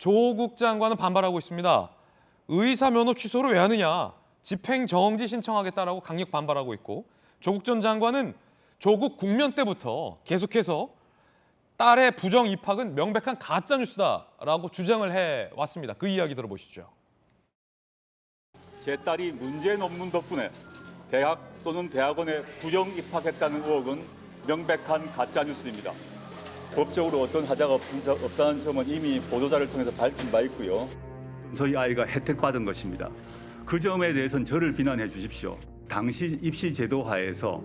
조국 장관은 반발하고 있습니다. 의사 면허 취소를 왜 하느냐. 집행정지 신청하겠다라고 강력 반발하고 있고 조국 전 장관은 조국 국면 때부터 계속해서 딸의 부정 입학은 명백한 가짜뉴스다라고 주장을 해왔습니다. 그 이야기 들어보시죠. 제 딸이 문제 논문 덕분에 대학 또는 대학원에 부정 입학했다는 의혹은 명백한 가짜뉴스입니다. 법적으로 어떤 하자가 없다는 점은 이미 보도자를 통해서 밝힌 바 있고요. 저희 아이가 혜택받은 것입니다. 그 점에 대해서는 저를 비난해 주십시오. 당시 입시 제도 하에서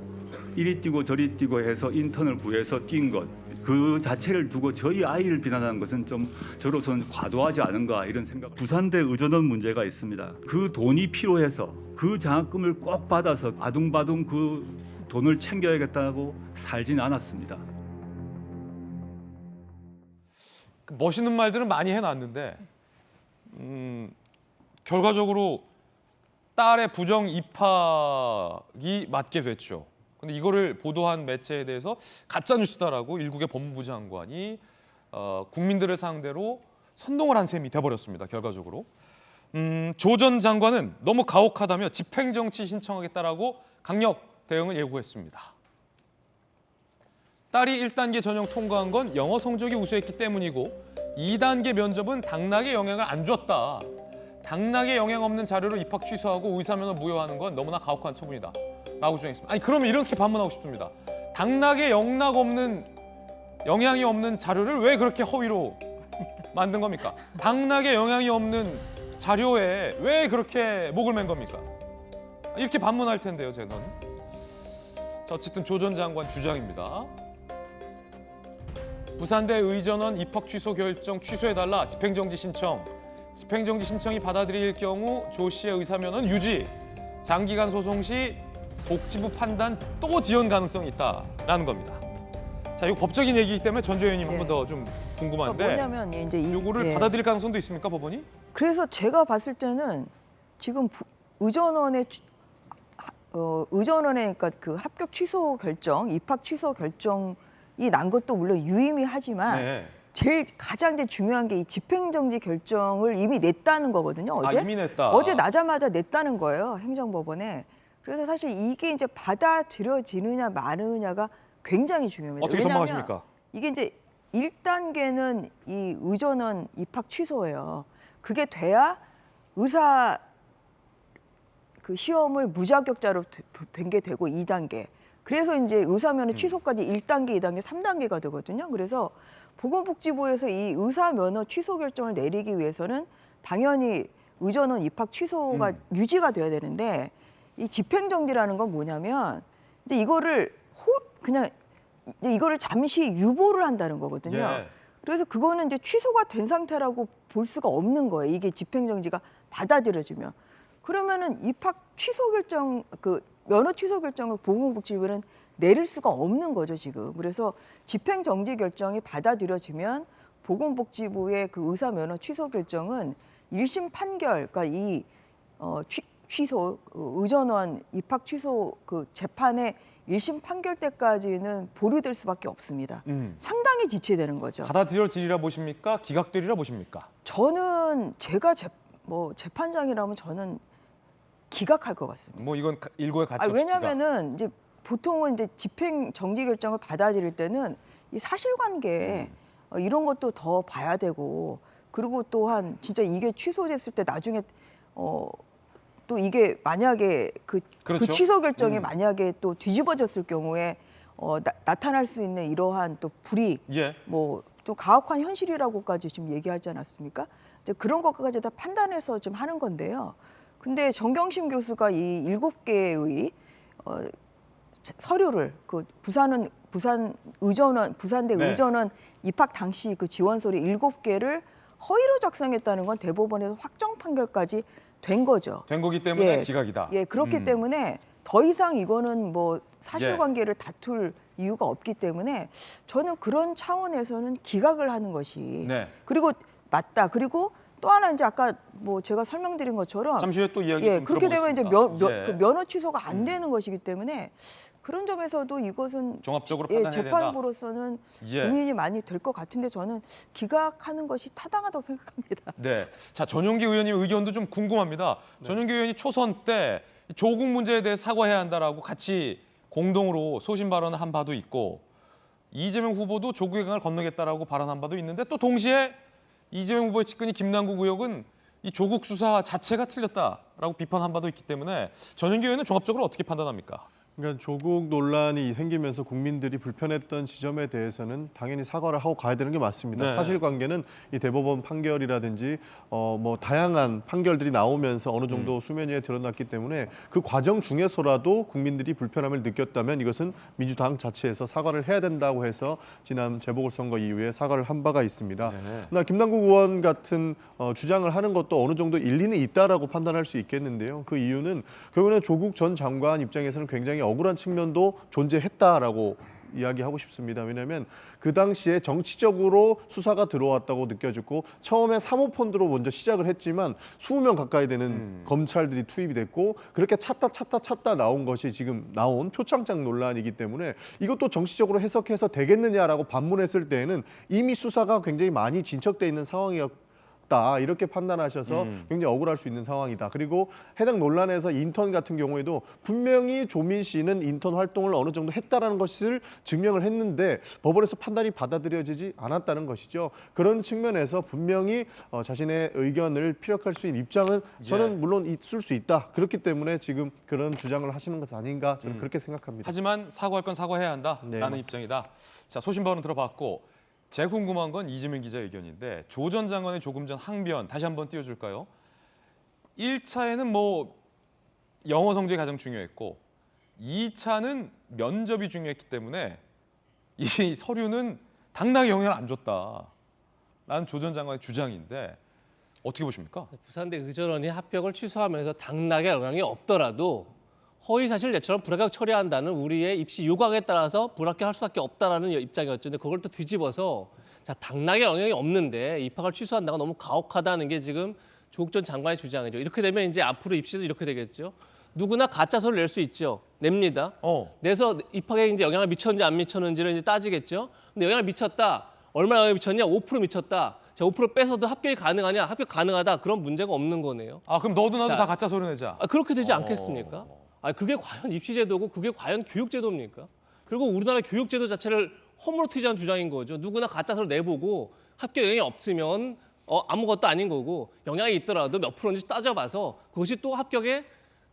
이리 뛰고 저리 뛰고 해서 인턴을 구해서 뛴 것, 그 자체를 두고 저희 아이를 비난하는 것은 좀 저로서는 과도하지 않은가 이런 생각. 부산대 의전원 문제가 있습니다. 그 돈이 필요해서 그 장학금을 꼭 받아서 아둥바둥 그 돈을 챙겨야겠다고 살진 않았습니다. 멋있는 말들은 많이 해놨는데 결과적으로 딸의 부정 입학이 맞게 됐죠. 근데 이거를 보도한 매체에 대해서 가짜뉴스다라고 일국의 법무부 장관이 국민들을 상대로 선동을 한 셈이 돼버렸습니다. 결과적으로. 조 전 장관은 너무 가혹하다며 집행정지 신청하겠다라고 강력 대응을 예고했습니다. 딸이 1단계 전형 통과한 건 영어 성적이 우수했기 때문이고 2단계 면접은 당락에 영향을 안 줬다. 당락에 영향 없는 자료를 입학 취소하고 의사면허 무효하는 건 너무나 가혹한 처분이다. 라고 주장했습니다. 아니 그러면 이렇게 반문하고 싶습니다. 당락에 영향이 없는 자료를 왜 그렇게 허위로 만든 겁니까? 당락에 영향이 없는 자료에 왜 그렇게 목을 맨 겁니까? 이렇게 반문할 텐데요, 저는. 자, 어쨌든 조 전 장관 주장입니다. 부산대 의전원 입학 취소 결정 취소해달라. 집행정지 신청. 집행정지 신청이 받아들일 경우 조 씨의 의사면허는 유지. 장기간 소송 시 복지부 판단 또 지연 가능성이 있다라는 겁니다. 자, 이거 법적인 얘기이기 때문에 전조 의원님 한 번 더 좀 궁금한데. 뭐냐면 이제 이거를 받아들일 가능성도 있습니까, 법원이? 그래서 제가 봤을 때는 지금 의전원의 그러니까 그 합격 취소 결정, 입학 취소 결정이 난 것도 물론 유의미하지만 네. 가장 이제 중요한 게 이 집행정지 결정을 이미 냈다는 거거든요. 어제. 이미 냈다. 어제 나자마자 냈다는 거예요. 행정법원에. 그래서 사실 이게 이제 받아들여지느냐 마느냐가 굉장히 중요합니다. 어떻게 왜냐하면 선방하십니까? 이게 이제 1단계는 이 의전원 입학 취소예요. 그게 돼야 의사 그 시험을 무자격자로 된 게 되고 2단계. 그래서 이제 의사면허 취소까지 1단계, 2단계, 3단계가 되거든요. 그래서 보건복지부에서 이 의사면허 취소 결정을 내리기 위해서는 당연히 의전원 입학 취소가 유지가 돼야 되는데 이 집행정지라는 건 뭐냐면 이제 이거를 그냥 이거를 잠시 유보를 한다는 거거든요. 예. 그래서 그거는 이제 취소가 된 상태라고 볼 수가 없는 거예요. 이게 집행정지가 받아들여지면. 그러면은 입학 취소 결정, 그 면허 취소 결정을 보건복지부는 내릴 수가 없는 거죠, 지금. 그래서 집행정지 결정이 받아들여지면 보건복지부의 그 의사 면허 취소 결정은 1심 판결, 그러니까 이 취소 의전원 입학 취소 그 재판의 1심 판결 때까지는 보류될 수밖에 없습니다. 상당히 지체되는 거죠. 받아들여지리라 보십니까? 기각되리라 보십니까? 저는 제가 재판장이라면 저는 기각할 것 같습니다. 뭐 이건 일고의 가치 없이 왜냐하면은 이제 보통은 이제 집행 정지 결정을 받아들일 때는 이 사실관계 이런 것도 더 봐야 되고 그리고 또한 진짜 이게 취소됐을 때 나중에 또 이게 만약에 그렇죠. 그 취소 결정이 만약에 또 뒤집어졌을 경우에 나타날 수 있는 이러한 또 불이익, 예. 뭐 또 가혹한 현실이라고까지 지금 얘기하지 않았습니까? 이제 그런 것까지 다 판단해서 좀 하는 건데요. 근데 정경심 교수가 이 7개의 서류를 그 부산대 네. 의전원 입학 당시 그 지원서류 7개를 허위로 작성했다는 건 대법원에서 확정 판결까지 된 거죠. 된 거기 때문에 기각이다. 예, 그렇기 때문에 더 이상 이거는 뭐 사실관계를 다툴 이유가 없기 때문에 저는 그런 차원에서는 기각을 하는 것이 네. 그리고 맞다. 그리고 또 하나 이제 아까 뭐 제가 설명드린 것처럼 잠시 후에 또 이야기 예, 좀 그렇게 되면 이제 들어보겠습니다. 그 면허 취소가 안 되는 것이기 때문에 그런 점에서도 이것은 종합적으로 예, 판단해야 된다. 재판부로서는 예. 고민이 많이 될 것 같은데 저는 기각하는 것이 타당하다고 생각합니다. 네. 자, 전용기 의원님 의견도 좀 궁금합니다. 전용기 의원이 초선 때 조국 문제에 대해 사과해야 한다라고 같이 공동으로 소신 발언을 한 바도 있고 이재명 후보도 조국의 강을 건너겠다라고 발언한 바도 있는데 또 동시에 이재명 후보의 측근이 김남국 의원은 이 조국 수사 자체가 틀렸다라고 비판한 바도 있기 때문에 전용기 의원은 종합적으로 어떻게 판단합니까? 그러니까 조국 논란이 생기면서 국민들이 불편했던 지점에 대해서는 당연히 사과를 하고 가야 되는 게 맞습니다. 네. 사실관계는 이 대법원 판결이라든지 뭐 다양한 판결들이 나오면서 어느 정도 수면 위에 드러났기 때문에 그 과정 중에서라도 국민들이 불편함을 느꼈다면 이것은 민주당 자체에서 사과를 해야 된다고 해서 지난 재보궐선거 이후에 사과를 한 바가 있습니다. 네. 그러나 김남국 의원 같은 주장을 하는 것도 어느 정도 일리는 있다라고 판단할 수 있겠는데요. 그 이유는 결국에는 조국 전 장관 입장에서는 굉장히 억울한 측면도 존재했다라고 이야기하고 싶습니다. 왜냐하면 그 당시에 정치적으로 수사가 들어왔다고 느껴졌고 처음에 사모펀드로 먼저 시작을 했지만 20명 가까이 되는 검찰들이 투입이 됐고 그렇게 찾다 나온 것이 지금 나온 표창장 논란이기 때문에 이것도 정치적으로 해석해서 되겠느냐라고 반문했을 때에는 이미 수사가 굉장히 많이 진척돼 있는 상황이었다. 이렇게 판단하셔서 굉장히 억울할 수 있는 상황이다. 그리고 해당 논란에서 인턴 같은 경우에도 분명히 조민 씨는 인턴 활동을 어느 정도 했다라는 것을 증명을 했는데 법원에서 판단이 받아들여지지 않았다는 것이죠. 그런 측면에서 분명히 자신의 의견을 피력할 수 있는 입장은 저는 물론 있을 수 있다. 그렇기 때문에 지금 그런 주장을 하시는 것 아닌가 저는 그렇게 생각합니다. 하지만 사과할 건 사과해야 한다라는 네, 입장이다. 자, 소신 발언 들어봤고 제가 궁금한 건 이재명 기자 의견인데 조 전 장관의 조금 전 항변 다시 한번 띄워줄까요? 1차에는 뭐 영어 성적이 가장 중요했고 2차는 면접이 중요했기 때문에 이 서류는 당락에 영향을 안 줬다라는 조 전 장관의 주장인데 어떻게 보십니까? 부산대 의전원이 합격을 취소하면서 당락에 영향이 없더라도 허위사실 내처럼 불합격 처리한다는 우리의 입시 요강에 따라서 불합격할 수밖에 없다라는 입장이었죠. 근데 그걸 또 뒤집어서 자, 당락에 영향이 없는데 입학을 취소한다가 너무 가혹하다는 게 지금 조국 전 장관의 주장이죠. 이렇게 되면 이제 앞으로 입시도 이렇게 되겠죠. 누구나 가짜 서류를 낼 수 있죠. 냅니다. 내서 입학에 이제 영향을 미쳤는지 안 미쳤는지를 이제 따지겠죠. 근데 영향을 미쳤다. 얼마나 영향을 미쳤냐? 5% 미쳤다. 자, 5% 빼서도 합격이 가능하냐? 합격 가능하다. 그런 문제가 없는 거네요. 아, 그럼 너도 나도 자, 다 가짜 서류 내자. 그렇게 되지 않겠습니까? 그게 과연 입시제도고 그게 과연 교육제도입니까? 그리고 우리나라 교육제도 자체를 허물어뜨리자는 주장인 거죠. 누구나 가짜서를 내보고 합격 영향이 없으면 아무것도 아닌 거고 영향이 있더라도 몇 프로인지 따져봐서 그것이 또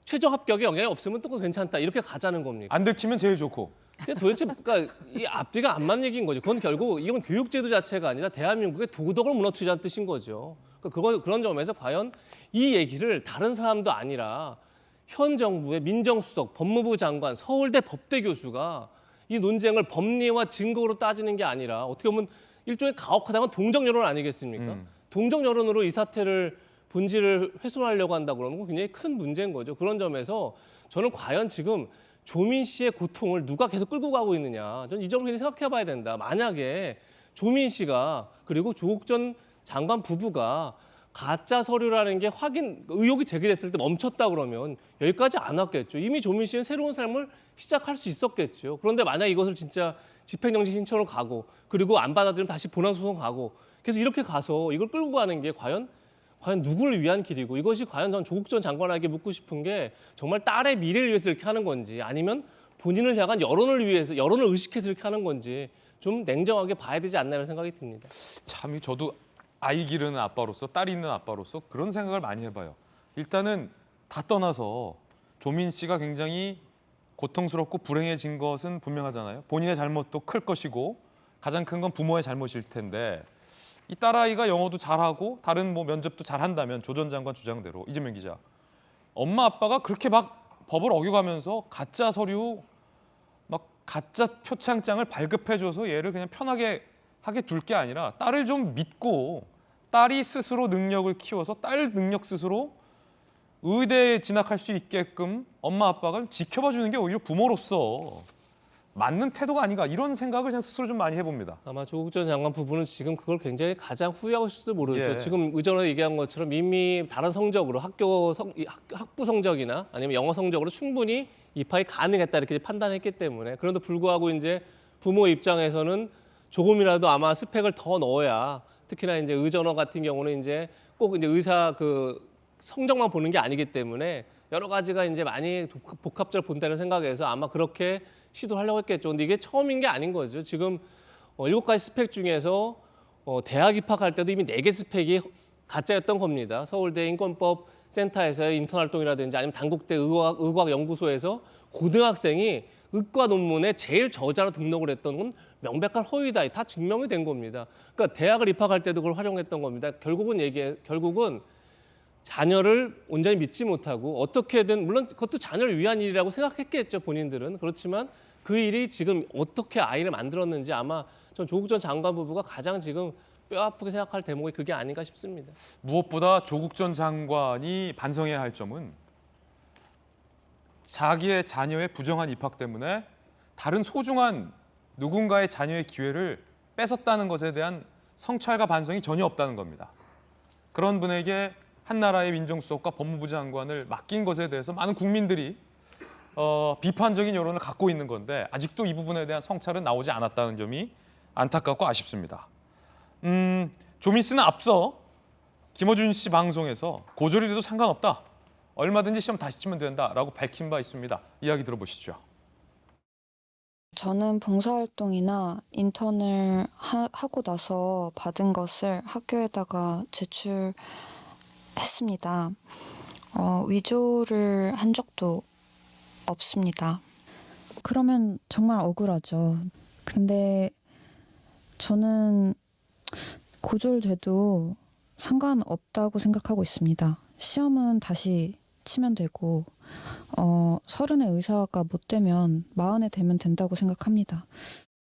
최종 합격에 영향이 없으면 또 괜찮다. 이렇게 가자는 겁니까? 안 들키면 제일 좋고. 근데 도대체 그러니까 이 앞뒤가 안 맞는 얘기인 거죠. 그건 결국 이건 교육제도 자체가 아니라 대한민국의 도덕을 무너뜨리자는 뜻인 거죠. 그런 점에서 과연 이 얘기를 다른 사람도 아니라 현 정부의 민정수석, 법무부 장관, 서울대 법대 교수가 이 논쟁을 법리와 증거로 따지는 게 아니라 어떻게 보면 일종의 가혹하다는 동정 여론 아니겠습니까? 동정 여론으로 이 사태를 본질을 훼손하려고 한다 그러는 건 굉장히 큰 문제인 거죠. 그런 점에서 저는 과연 지금 조민 씨의 고통을 누가 계속 끌고 가고 있느냐. 저는 이 점을 굉장히 생각해 봐야 된다. 만약에 조민 씨가 그리고 조국 전 장관 부부가 가짜 서류라는 게 의혹이 제기됐을 때 멈췄다 그러면 여기까지 안 왔겠죠. 이미 조민 씨는 새로운 삶을 시작할 수 있었겠죠. 그런데 만약 이것을 진짜 집행정지 신청으로 가고 그리고 안 받아들이면 다시 본안소송 가고 그래서 이렇게 가서 이걸 끌고 가는 게 과연 누구를 위한 길이고 이것이 과연 전 조국 전 장관에게 묻고 싶은 게 정말 딸의 미래를 위해서 이렇게 하는 건지 아니면 본인을 향한 여론을 위해서 여론을 의식해서 이렇게 하는 건지 좀 냉정하게 봐야 되지 않나 이런 생각이 듭니다. 참 저도 아이 기르는 아빠로서 딸이 있는 아빠로서 그런 생각을 많이 해봐요. 일단은 다 떠나서 조민 씨가 굉장히 고통스럽고 불행해진 것은 분명하잖아요. 본인의 잘못도 클 것이고 가장 큰 건 부모의 잘못일 텐데 이 딸아이가 영어도 잘하고 다른 뭐 면접도 잘한다면 조 전 장관 주장대로 이재명 기자 엄마 아빠가 그렇게 막 법을 어겨가면서 가짜 서류 막 가짜 표창장을 발급해줘서 얘를 그냥 편하게 하게 둘 게 아니라 딸을 좀 믿고 딸이 스스로 능력을 키워서 딸 능력 스스로 의대에 진학할 수 있게끔 엄마 아빠가 지켜봐 주는 게 오히려 부모로서 맞는 태도가 아닌가 이런 생각을 그냥 스스로 좀 많이 해봅니다. 아마 조국 전 장관 부부는 지금 그걸 굉장히 가장 후회하고 있을지도 모르죠. 예. 지금 의전에 얘기한 것처럼 이미 다른 성적으로 학부 성적이나 아니면 영어 성적으로 충분히 입학이 가능했다 이렇게 판단했기 때문에 그런데 불구하고 이제 부모 입장에서는 조금이라도 아마 스펙을 더 넣어야 특히나 이제 의전어 같은 경우는 이제 꼭 이제 의사 그 성적만 보는 게 아니기 때문에 여러 가지가 이제 많이 복합적으로 본다는 생각에서 아마 그렇게 시도하려고 했겠죠. 근데 이게 처음인 게 아닌 거죠. 지금 7가지 스펙 중에서 대학 입학할 때도 이미 4개 스펙이 가짜였던 겁니다. 서울대 인권법 센터에서의 인턴 활동이라든지 아니면 단국대 의과학연구소에서 고등학생이 의과 논문에 제일 저자로 등록을 했던 건 명백한 허위다. 다 증명이 된 겁니다. 그러니까 대학을 입학할 때도 그걸 활용했던 겁니다. 결국은 자녀를 온전히 믿지 못하고 어떻게든 물론 그것도 자녀를 위한 일이라고 생각했겠죠. 본인들은. 그렇지만 그 일이 지금 어떻게 아이를 만들었는지 아마 전 조국 전 장관 부부가 가장 지금 뼈아프게 생각할 대목이 그게 아닌가 싶습니다. 무엇보다 조국 전 장관이 반성해야 할 점은 자기의 자녀의 부정한 입학 때문에 다른 소중한 누군가의 자녀의 기회를 뺏었다는 것에 대한 성찰과 반성이 전혀 없다는 겁니다. 그런 분에게 한 나라의 민정수석과 법무부 장관을 맡긴 것에 대해서 많은 국민들이 비판적인 여론을 갖고 있는 건데 아직도 이 부분에 대한 성찰은 나오지 않았다는 점이 안타깝고 아쉽습니다. 조민씨는 앞서 김어준 씨 방송에서 고졸이 돼도 상관없다. 얼마든지 시험 다시 치면 된다라고 밝힌 바 있습니다. 이야기 들어보시죠. 저는 봉사활동이나 인턴을 하고 나서 받은 것을 학교에다가 제출했습니다. 위조를 한 적도 없습니다. 그러면 정말 억울하죠. 근데 저는 고졸돼도 상관없다고 생각하고 있습니다. 시험은 다시 치면 되고 30에 의사가 못 되면 40에 되면 된다고 생각합니다.